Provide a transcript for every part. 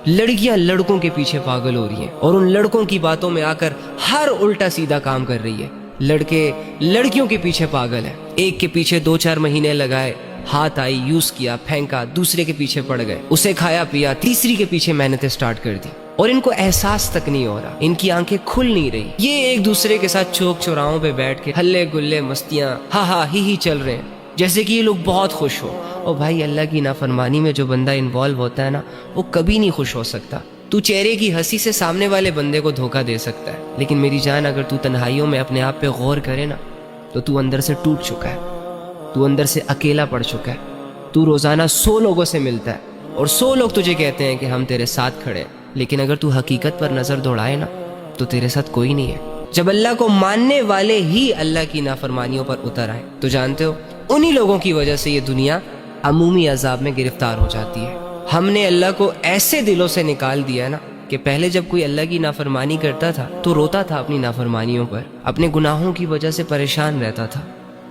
लड़कियां लड़कों के पीछे पागल हो रही हैं और उन लड़कों की बातों में आकर हर उल्टा सीधा काम कर रही है। लड़के लड़कियों के पीछे पागल है, एक के पीछे 2-4 महीने लगाए, हाथ आई, यूज किया, फेंका, दूसरे के पीछे पड़ गए, उसे खाया पिया, तीसरी के पीछे मेहनतें स्टार्ट कर दी और इनको एहसास तक नहीं हो रहा, इनकी आंखें खुल नहीं रही। ये एक दूसरे के साथ चौक चौराहों पे बैठ के हल्ले गुल्ले मस्तियां हा हा ही चल रहे हैं जैसे कि ये लोग बहुत खुश हो। और भाई अल्लाह की नाफरमानी में जो बंदा इन्वॉल्व होता है ना, वो कभी नहीं खुश हो सकता। तू चेहरे की हंसी से सामने वाले बंदे को धोखा दे सकता है, लेकिन मेरी जान अगर तू तन्हाइयों में अपने आप पे गौर करे ना, तो तू अंदर से टूट चुका है, तू अंदर से अकेला पड़ चुका है। तू रोजाना 100 लोगों से मिलता है और 100 लोग तुझे कहते हैं कि हम तेरे साथ खड़े हैं, लेकिन अगर तू हकीकत पर नजर दौड़ाए ना, तो तेरे साथ कोई नहीं है। जब अल्लाह को मानने वाले ही अल्लाह की नाफरमानियों पर उतर आए, तो जानते हो उन्हीं लोगों की वजह से ये दुनिया अमूमी अजाब में गिरफ्तार हो जाती है। हमने अल्लाह को ऐसे दिलों से निकाल दिया ना कि पहले जब कोई अल्लाह की नाफरमानी करता था तो रोता था अपनी नाफरमानियों पर, अपने गुनाहों की वजह से परेशान रहता था,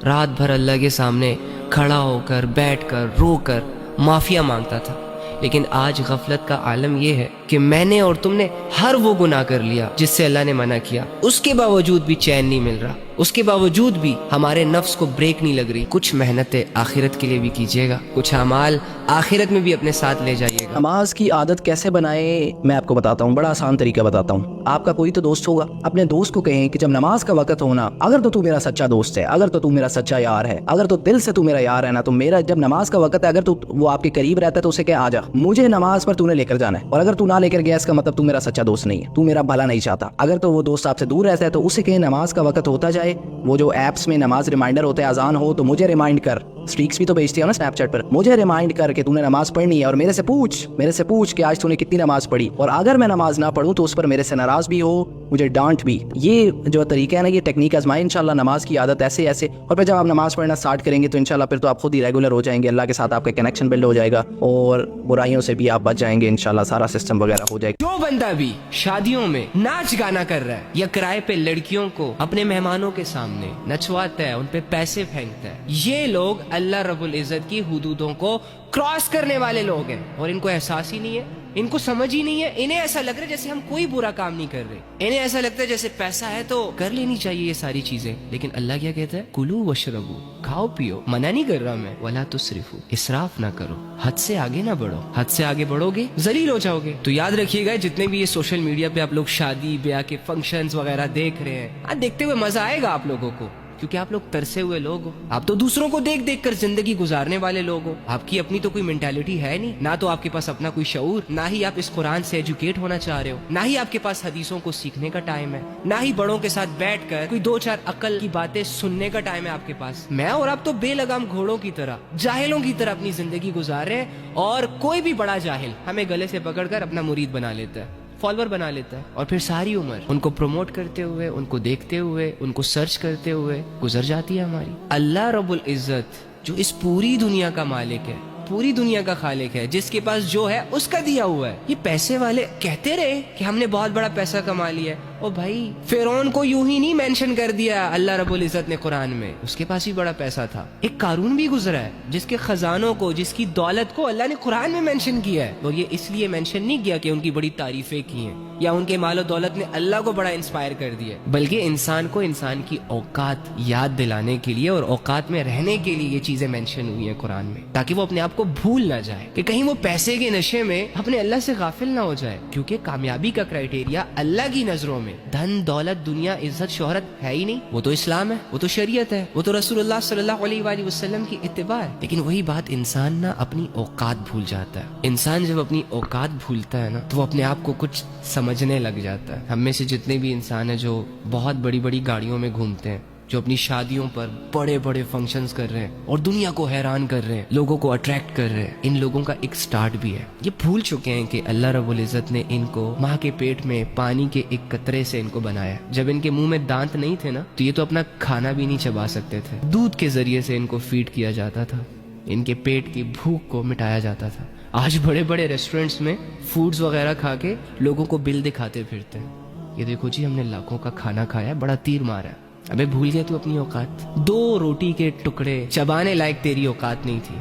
रात भर अल्लाह के सामने खड़ा होकर बैठकर रोकर माफिया मांगता था। लेकिन आज गफलत का आलम यह है कि मैंने और तुमने हर वो गुनाह कर लिया जिससे अल्लाह ने मना किया, उसके बावजूद भी चैन नहीं मिल रहा, उसके बावजूद भी हमारे नफ्स को ब्रेक नहीं लग रही। कुछ मेहनतें आखिरत के लिए भी कीजिएगा, कुछ अमाल आखिरत में भी अपने साथ ले जाइएगा। नमाज की आदत कैसे बनाए मैं आपको बताता हूँ, बड़ा आसान तरीका बताता हूँ। आपका कोई तो दोस्त होगा, अपने दोस्त को कहें कि जब नमाज का वक्त होना, अगर तो तू मेरा सच्चा दोस्त है, अगर तो तू मेरा सच्चा यार है, अगर तो दिल से तू मेरा यार है ना, तो मेरा जब नमाज का वक्त है, अगर तू वो आपके करीब रहता है तो उसे कह आ जा, मुझे नमाज पर तूने लेकर जाना है। और अगर तू ना लेकर गया इसका मतलब तू मेरा सच्चा दोस्त नहीं है, तू मेरा भला नहीं चाहता। अगर तो वो दोस्त आपसे दूर रहता है तो उसे कहें नमाज का वक्त होता जाए, वो जो एप्स में नमाज रिमाइंडर होते हैं, अजान हो तो मुझे रिमाइंड कर, स्ट्रीक्स भी तो भेजती है ना स्नैपचैट पर, मुझे रिमाइंड कर के तूने नमाज पढ़नी है और मेरे से पूछ कि आज तूने कितनी नमाज पढ़ी, और अगर मैं नमाज ना पढ़ूं तो उस पर मेरे से नाराज भी हो, मुझे डांट भी। ये जो तरीका है ना, ये टेक्निक आजमाएं इंशाल्लाह, नमाज की आदत ऐसे ऐसे, और फिर जब आप नमाज पढ़ना स्टार्ट करेंगे तो इंशाल्लाह फिर तो आप खुद ही रेगुलर हो जाएंगे, अल्लाह के साथ आपका कनेक्शन बिल्ड हो जाएगा और बुराइयों से भी आप बच जाएंगे इंशाल्लाह, सारा सिस्टम वगैरह हो जाएगा। जो बंदा भी शादियों में नाच गाना कर रहा है या किराए पे लड़कियों को अपने मेहमानों के सामने नचवाता है, उन पे पैसे फेंकता है, ये लोग अल्लाह रब्बुल इज्जत की हुदूदों को क्रॉस करने वाले लोग हैं और इनको एहसास ही नहीं है, इनको समझ ही नहीं है। इन्हें ऐसा लग रहा है जैसे हम कोई बुरा काम नहीं कर रहे, इन्हें ऐसा लगता है जैसे पैसा है तो कर लेनी चाहिए ये सारी चीजें। लेकिन अल्लाह क्या कहता है, कुलू वशरबू, खाओ पियो, मना नहीं कर रहा मैं, वला तुसरिफू, इसराफ ना करो, हद से आगे ना बढ़ो, हद से आगे बढ़ोगे जलील हो जाओगे। तो याद रखिएगा, जितने भी ये सोशल मीडिया पे आप लोग शादी ब्याह के फंक्शंस वगैरह देख रहे हैं, देखते हुए मजा आएगा आप लोगों को, क्योंकि आप लोग तरसे हुए लोग हो, आप तो दूसरों को देख देख कर जिंदगी गुजारने वाले लोग हो। आपकी अपनी तो कोई मेंटालिटी है नहीं, ना तो आपके पास अपना कोई शऊर, ना ही आप इस कुरान से एजुकेट होना चाह रहे हो, ना ही आपके पास हदीसों को सीखने का टाइम है, ना ही बड़ों के साथ बैठकर कोई 2-4 अकल की बातें सुनने का टाइम है आपके पास। मैं और आप तो बेलगाम घोड़ों की तरह, जाहिलों की तरह अपनी जिंदगी गुजार रहे हैं और कोई भी बड़ा जाहिल हमें गले से पकड़कर अपना मुरीद बना लेता है, फॉलोअर बना लेता है, और फिर सारी उम्र उनको प्रमोट करते हुए, उनको देखते हुए, उनको सर्च करते हुए गुजर जाती है हमारी। अल्लाह रब्बुल इज्जत जो इस पूरी दुनिया का मालिक है, पूरी दुनिया का खालिक है, जिसके पास जो है उसका दिया हुआ है। ये पैसे वाले कहते रहे कि हमने बहुत बड़ा पैसा कमा लिया है, ओ भाई फिरौन को यूं ही नहीं मेंशन कर दिया अल्लाह रब्बुल इज्जत ने कुरान में, उसके पास भी बड़ा पैसा था। एक कारून भी गुजरा है जिसके खजानों को, जिसकी दौलत को अल्लाह ने कुरान में मेंशन किया है, और ये इसलिए मेंशन नहीं किया कि उनकी बड़ी तारीफें की हैं या उनके मालो दौलत ने अल्लाह को बड़ा इंस्पायर कर दिया, बल्कि इंसान को इंसान की औकात याद दिलाने के लिए और औकात में रहने के लिए ये चीजें मेंशन हुई हैं कुरान में, ताकि वो अपने आप को भूल ना जाए, कि कहीं वो पैसे के नशे में अपने अल्लाह से गाफिल ना हो जाए। क्योंकि कामयाबी का क्राइटेरिया अल्लाह की नजरों में धन दौलत दुनिया इज्जत शोहरत है ही नहीं, वो तो इस्लाम है, वो तो शरीयत है, वो तो रसूलुल्लाह सल्लल्लाहु अलैहि वसल्लम की इत्तिबा है। लेकिन वही बात इंसान ना अपनी औकात भूल जाता है। इंसान जब अपनी औकात भूलता है ना, तो वो अपने आप को कुछ समझने लग जाता है। हम में से जितने भी इंसान है जो बहुत बड़ी बड़ी गाड़ियों में घूमते हैं, जो अपनी शादियों पर बड़े बड़े फंक्शंस कर रहे हैं और दुनिया को हैरान कर रहे हैं, लोगों को अट्रैक्ट कर रहे हैं, इन लोगों का एक स्टार्ट भी है। ये भूल चुके हैं कि अल्लाह रब्बुल इज्जत ने इनको माँ के पेट में पानी के एक कतरे से इनको बनाया। जब इनके मुंह में दांत नहीं थे ना, तो ये तो अपना खाना भी नहीं चबा सकते थे, दूध के जरिए से इनको फीड किया जाता था, इनके पेट की भूख को मिटाया जाता था। आज बड़े बड़े रेस्टोरेंट्स में फूड्स वगैरह खा के लोगों को बिल दिखाते फिरते हैं, ये देखो जी हमने लाखों का खाना खाया, बड़ा तीर मारा है। अबे भूल गया तू अपनी औकात? 2 रोटी के टुकड़े चबाने लायक तेरी औकात नहीं थी।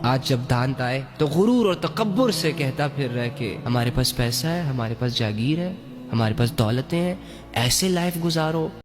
آج جب دانت آئے تو غرور اور تکبر سے کہتا پھر رہا کہ ہمارے پاس پیسہ ہے، ہمارے پاس جاگیر ہے، ہمارے پاس دولتیں ہیں، ایسے لائف گزارو